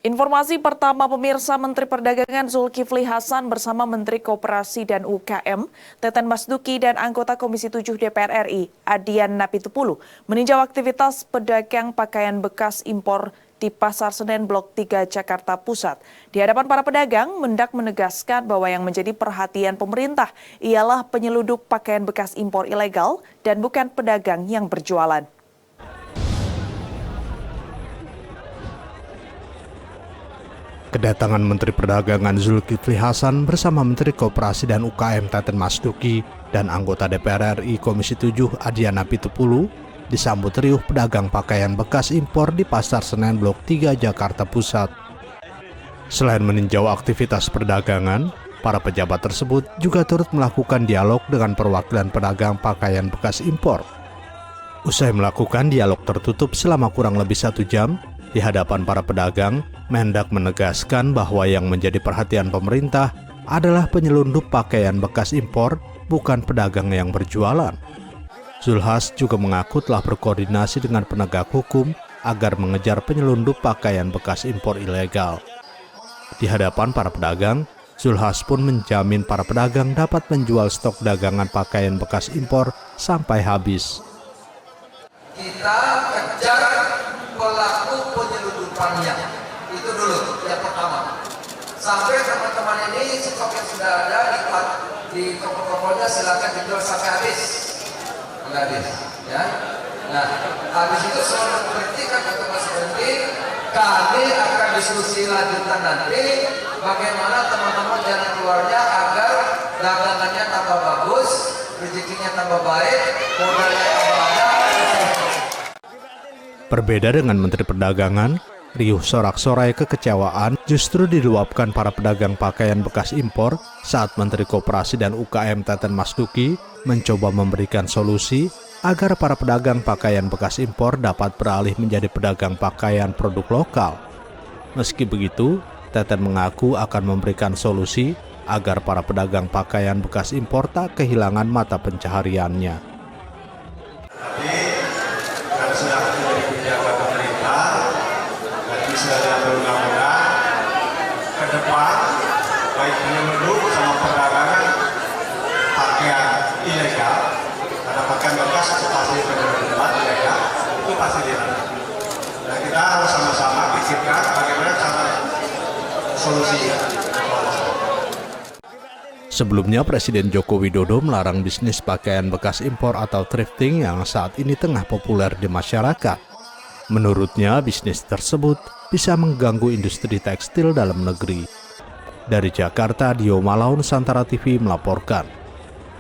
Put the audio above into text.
Informasi pertama pemirsa, Menteri Perdagangan Zulkifli Hasan bersama Menteri Koperasi dan UKM, Teten Masduki dan anggota Komisi 7 DPR RI, Adian Napitupulu, meninjau aktivitas pedagang pakaian bekas impor di Pasar Senen Blok 3 Jakarta Pusat. Di hadapan para pedagang, Mendak menegaskan bahwa yang menjadi perhatian pemerintah ialah penyelundup pakaian bekas impor ilegal dan bukan pedagang yang berjualan. Kedatangan Menteri Perdagangan Zulkifli Hasan bersama Menteri Koperasi dan UKM Teten Masduki dan anggota DPR RI Komisi 7 Adian Napitupulu disambut riuh pedagang pakaian bekas impor di Pasar Senen Blok 3 Jakarta Pusat. Selain meninjau aktivitas perdagangan, para pejabat tersebut juga turut melakukan dialog dengan perwakilan pedagang pakaian bekas impor. Usai melakukan dialog tertutup selama kurang lebih 1 jam, di hadapan para pedagang, Mendak menegaskan bahwa yang menjadi perhatian pemerintah adalah penyelundup pakaian bekas impor, bukan pedagang yang berjualan. Zulhas juga mengaku telah berkoordinasi dengan penegak hukum agar mengejar penyelundup pakaian bekas impor ilegal. Di hadapan para pedagang, Zulhas pun menjamin para pedagang dapat menjual stok dagangan pakaian bekas impor sampai habis. Kita kejar pelaku penyelundupannya, itu dulu yang pertama. Sampai teman-teman ini stok yang sudah ada di toko-tokonya silakan dijual sampai habis, ya. Nah, habis itu setelah berhenti kan Mas berhenti, kami akan diskusi lanjutan nanti bagaimana teman-teman jalan keluarnya agar dagangannya tambah bagus, rezekinya tambah baik, modalnya tambah ada. Berbeda dengan Menteri Perdagangan, riuh sorak-sorai kekecewaan justru diluapkan para pedagang pakaian bekas impor saat Menteri Koperasi dan UKM Teten Masduki mencoba memberikan solusi agar para pedagang pakaian bekas impor dapat beralih menjadi pedagang pakaian produk lokal. Meski begitu, Teten mengaku akan memberikan solusi agar para pedagang pakaian bekas impor tak kehilangan mata pencahariannya. Ke depan, baik penyelundup sama perdagangan pakaian ilegal, ada pakaian bekas pasti penyelundupan ilegal, itu pasti dilarang. Dan kita harus sama-sama pikirkan bagaimana cara solusinya. Sebelumnya, Presiden Joko Widodo melarang bisnis pakaian bekas impor atau thrifting yang saat ini tengah populer di masyarakat. Menurutnya, bisnis tersebut bisa mengganggu industri tekstil dalam negeri. Dari Jakarta, Dio Malaun, Nusantara TV melaporkan.